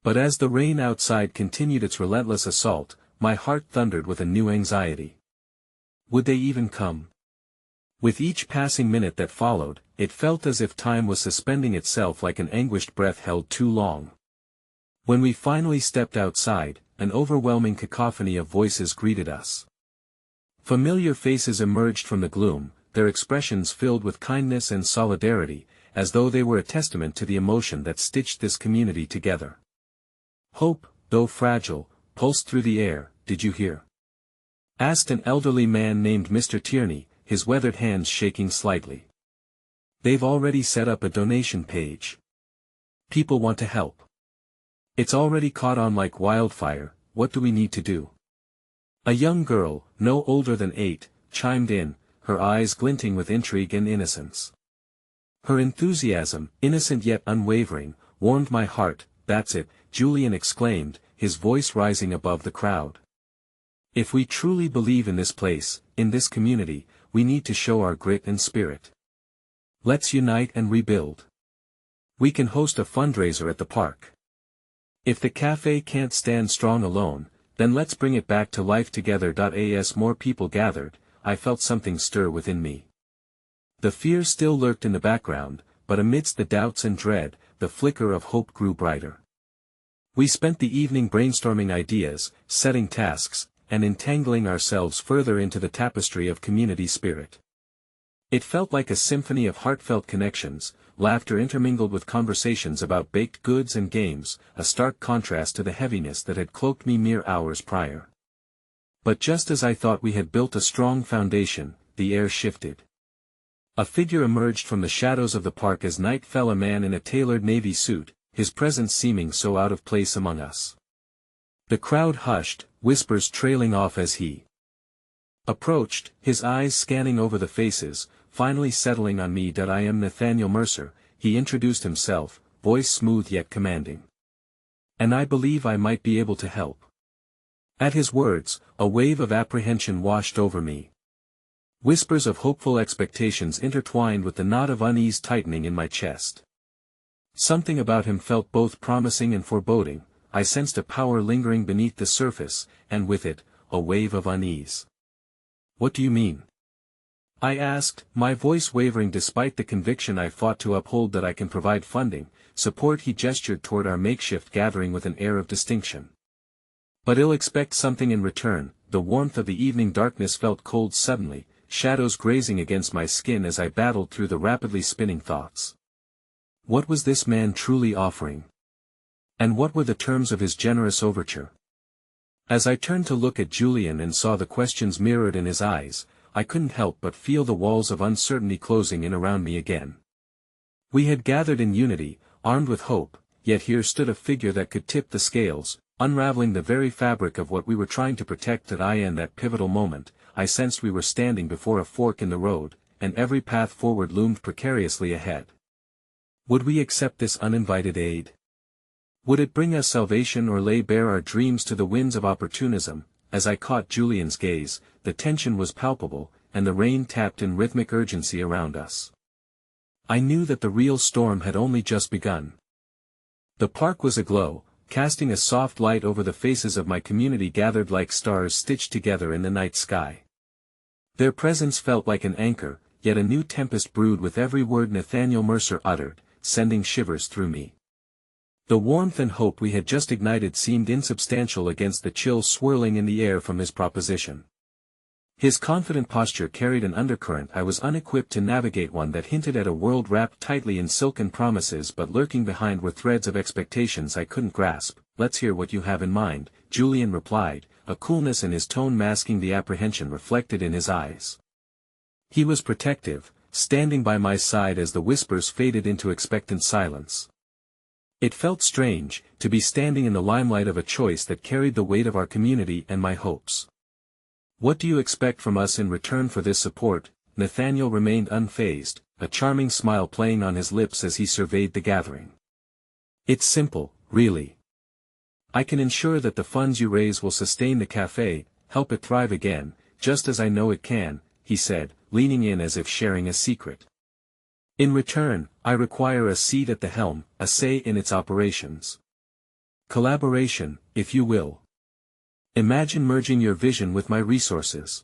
But as the rain outside continued its relentless assault, my heart thundered with a new anxiety. Would they even come? With each passing minute that followed, it felt as if time was suspending itself like an anguished breath held too long. When we finally stepped outside, an overwhelming cacophony of voices greeted us. Familiar faces emerged from the gloom, their expressions filled with kindness and solidarity, as though they were a testament to the emotion that stitched this community together. Hope, though fragile, pulsed through the air. Did you hear? Asked an elderly man named Mr. Tierney, his weathered hands shaking slightly. They've already set up a donation page. People want to help. It's already caught on like wildfire. What do we need to do? A young girl, no older than 8, chimed in, her eyes glinting with intrigue and innocence. Her enthusiasm, innocent yet unwavering, warmed my heart. That's it, Julian exclaimed, his voice rising above the crowd. If we truly believe in this place, in this community, we need to show our grit and spirit. Let's unite and rebuild. We can host a fundraiser at the park. If the cafe can't stand strong alone, then let's bring it back to life together. As more people gathered, I felt something stir within me. The fear still lurked in the background, but amidst the doubts and dread, the flicker of hope grew brighter. We spent the evening brainstorming ideas, setting tasks, and entangling ourselves further into the tapestry of community spirit. It felt like a symphony of heartfelt connections, laughter intermingled with conversations about baked goods and games, a stark contrast to the heaviness that had cloaked me mere hours prior. But just as I thought we had built a strong foundation, the air shifted. A figure emerged from the shadows of the park as night fell, a man in a tailored navy suit, his presence seeming so out of place among us. The crowd hushed, whispers trailing off as he approached, his eyes scanning over the faces, finally settling on me. "I am Nathaniel Mercer," he introduced himself, voice smooth yet commanding. "And I believe I might be able to help." At his words, a wave of apprehension washed over me. Whispers of hopeful expectations intertwined with the knot of unease tightening in my chest. Something about him felt both promising and foreboding. I sensed a power lingering beneath the surface, and with it, a wave of unease. "What do you mean?" I asked, my voice wavering despite the conviction I fought to uphold that I can provide funding, support. He gestured toward our makeshift gathering with an air of distinction. "But he'll expect something in return." The warmth of the evening darkness felt cold suddenly, shadows grazing against my skin as I battled through the rapidly spinning thoughts. What was this man truly offering? And what were the terms of his generous overture? As I turned to look at Julian and saw the questions mirrored in his eyes, I couldn't help but feel the walls of uncertainty closing in around me again. We had gathered in unity, armed with hope, yet here stood a figure that could tip the scales, unraveling the very fabric of what we were trying to protect. In that pivotal moment, I sensed we were standing before a fork in the road, and every path forward loomed precariously ahead. Would we accept this uninvited aid? Would it bring us salvation or lay bare our dreams to the winds of opportunism? As I caught Julian's gaze, the tension was palpable, and the rain tapped in rhythmic urgency around us. I knew that the real storm had only just begun. The park was aglow, casting a soft light over the faces of my community gathered like stars stitched together in the night sky. Their presence felt like an anchor, yet a new tempest brewed with every word Nathaniel Mercer uttered, sending shivers through me. The warmth and hope we had just ignited seemed insubstantial against the chill swirling in the air from his proposition. His confident posture carried an undercurrent I was unequipped to navigate, one that hinted at a world wrapped tightly in silken promises, but lurking behind were threads of expectations I couldn't grasp. "Let's hear what you have in mind," Julian replied, a coolness in his tone masking the apprehension reflected in his eyes. He was protective, standing by my side as the whispers faded into expectant silence. It felt strange, to be standing in the limelight of a choice that carried the weight of our community and my hopes. "What do you expect from us in return for this support?" Nathaniel remained unfazed, a charming smile playing on his lips as he surveyed the gathering. "It's simple, really. I can ensure that the funds you raise will sustain the café, help it thrive again, just as I know it can," he said, leaning in as if sharing a secret. "In return, I require a seat at the helm, a say in its operations. Collaboration, if you will. Imagine merging your vision with my resources."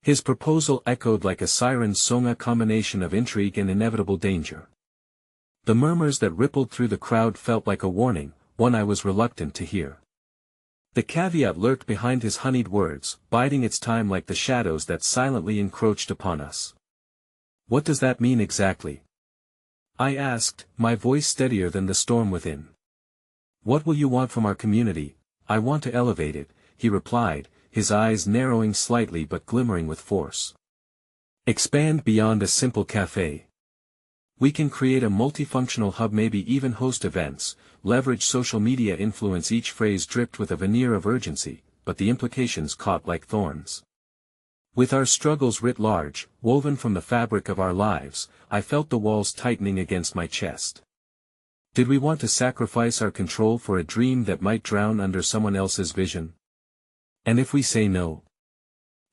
His proposal echoed like a siren's song, a combination of intrigue and inevitable danger. The murmurs that rippled through the crowd felt like a warning, one I was reluctant to hear. The caveat lurked behind his honeyed words, biding its time like the shadows that silently encroached upon us. "What does that mean exactly?" I asked, my voice steadier than the storm within. "What will you want from our community?" "I want to elevate it," he replied, his eyes narrowing slightly but glimmering with force. "Expand beyond a simple café. We can create a multifunctional hub, maybe even host events, leverage social media influence." Each phrase dripped with a veneer of urgency, but the implications caught like thorns. With our struggles writ large, woven from the fabric of our lives, I felt the walls tightening against my chest. Did we want to sacrifice our control for a dream that might drown under someone else's vision? And if we say no?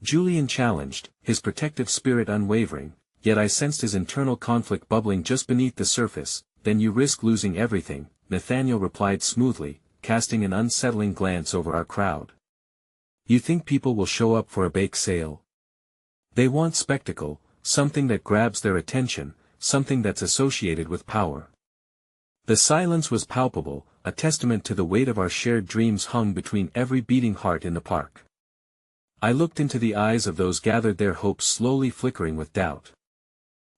Julian challenged, his protective spirit unwavering, yet I sensed his internal conflict bubbling just beneath the surface. "Then you risk losing everything," Nathaniel replied smoothly, casting an unsettling glance over our crowd. "You think people will show up for a bake sale? They want spectacle, something that grabs their attention, something that's associated with power. The silence was palpable, a testament to the weight of our shared dreams hung between every beating heart in the park. I looked into the eyes of those gathered there, hopes slowly flickering with doubt.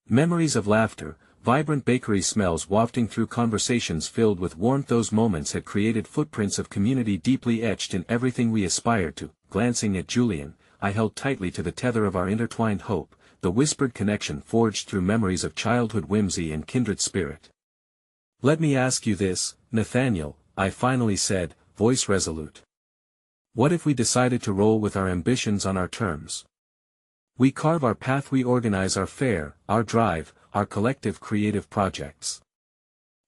Memories of laughter, vibrant bakery smells wafting through conversations filled with warmth. Those moments had created footprints of community deeply etched in everything we aspired to. Glancing at Julian, I held tightly to the tether of our intertwined hope, the whispered connection forged through memories of childhood whimsy and kindred spirit. "Let me ask you this, Nathaniel," I finally said, voice resolute. "What if we decided to roll with our ambitions on our terms? We carve our path, we organize our fare, our drive, our collective creative projects.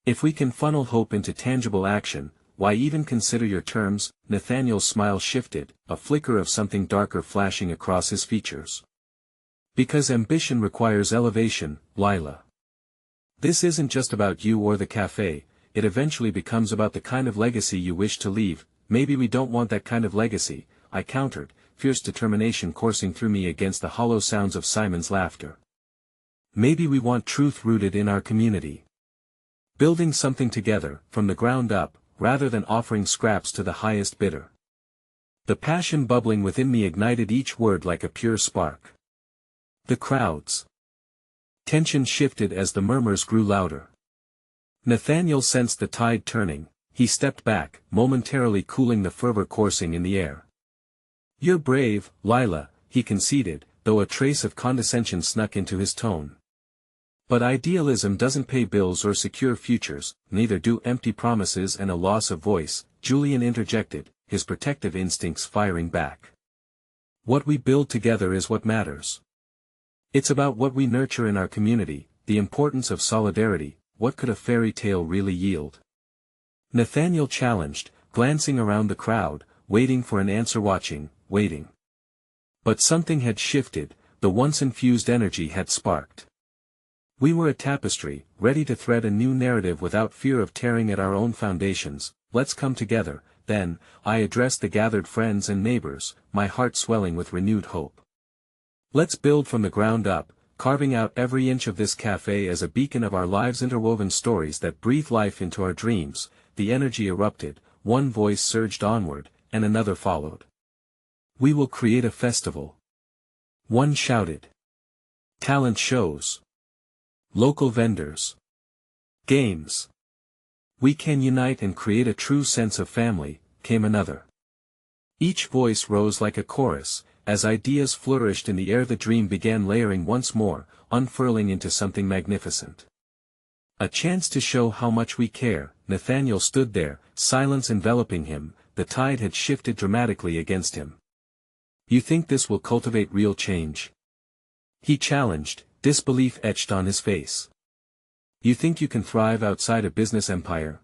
If we can funnel hope into tangible action, why even consider your terms?" Nathaniel's smile shifted, a flicker of something darker flashing across his features. "Because ambition requires elevation, Lila. This isn't just about you or the cafe, it eventually becomes about the kind of legacy you wish to leave." "Maybe we don't want that kind of legacy," I countered, fierce determination coursing through me against the hollow sounds of Simon's laughter. "Maybe we want truth rooted in our community. Building something together, from the ground up, rather than offering scraps to the highest bidder." The passion bubbling within me ignited each word like a pure spark. The crowd's tension shifted as the murmurs grew louder. Nathaniel sensed the tide turning. He stepped back, momentarily cooling the fervor coursing in the air. "You're brave, Lila," he conceded, though a trace of condescension snuck into his tone. "But idealism doesn't pay bills or secure futures, neither do empty promises and a loss of voice," Julian interjected, his protective instincts firing back. "What we build together is what matters. It's about what we nurture in our community, the importance of solidarity. What could a fairy tale really yield?" Nathaniel challenged, glancing around the crowd, waiting for an answer, waiting. But something had shifted, the once infused energy had sparked. We were a tapestry, ready to thread a new narrative without fear of tearing at our own foundations. "Let's come together," then, I addressed the gathered friends and neighbors, my heart swelling with renewed hope. "Let's build from the ground up, carving out every inch of this cafe as a beacon of our lives, interwoven stories that breathe life into our dreams." The energy erupted, one voice surged onward, and another followed. "We will create a festival." One shouted. "Talent shows. Local vendors. Games. We can unite and create a true sense of family," came another. Each voice rose like a chorus, as ideas flourished in the air. The dream began layering once more, unfurling into something magnificent. A chance to show how much we care. Nathaniel stood there, silence enveloping him, the tide had shifted dramatically against him. "You think this will cultivate real change?" he challenged, disbelief etched on his face. "You think you can thrive outside a business empire?"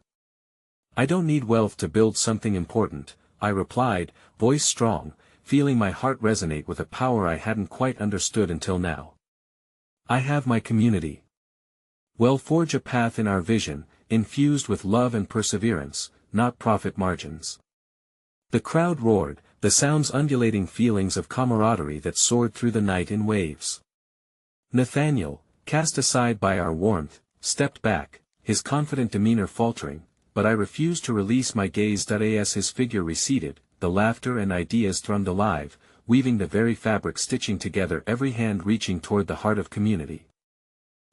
"I don't need wealth to build something important," I replied, voice strong, feeling my heart resonate with a power I hadn't quite understood until now. "I have my community. We'll forge a path in our vision, infused with love and perseverance, not profit margins." The crowd roared, the sounds undulating feelings of camaraderie that soared through the night in waves. Nathaniel, cast aside by our warmth, stepped back, his confident demeanor faltering, but I refused to release my gaze. As his figure receded, the laughter and ideas thrummed alive, weaving the very fabric, stitching together, every hand reaching toward the heart of community.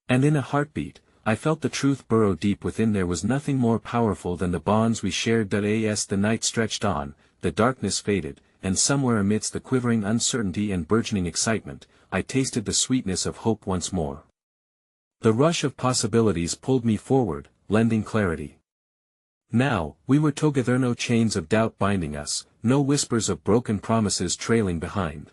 And in a heartbeat, I felt the truth burrow deep within. There was nothing more powerful than the bonds we shared. As the night stretched on, the darkness faded, and somewhere amidst the quivering uncertainty and burgeoning excitement, I tasted the sweetness of hope once more. The rush of possibilities pulled me forward, lending clarity. Now, we were together, no chains of doubt binding us, no whispers of broken promises trailing behind.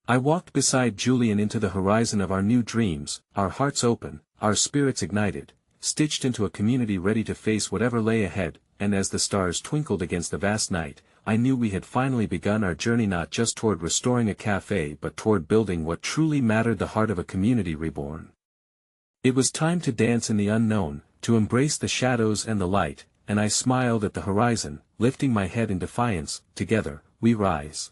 I walked beside Julian into the horizon of our new dreams, our hearts open, our spirits ignited, stitched into a community ready to face whatever lay ahead. And as the stars twinkled against the vast night, I knew we had finally begun our journey, not just toward restoring a cafe but toward building what truly mattered, the heart of a community reborn. It was time to dance in the unknown, to embrace the shadows and the light, and I smiled at the horizon, lifting my head in defiance. Together, we rise.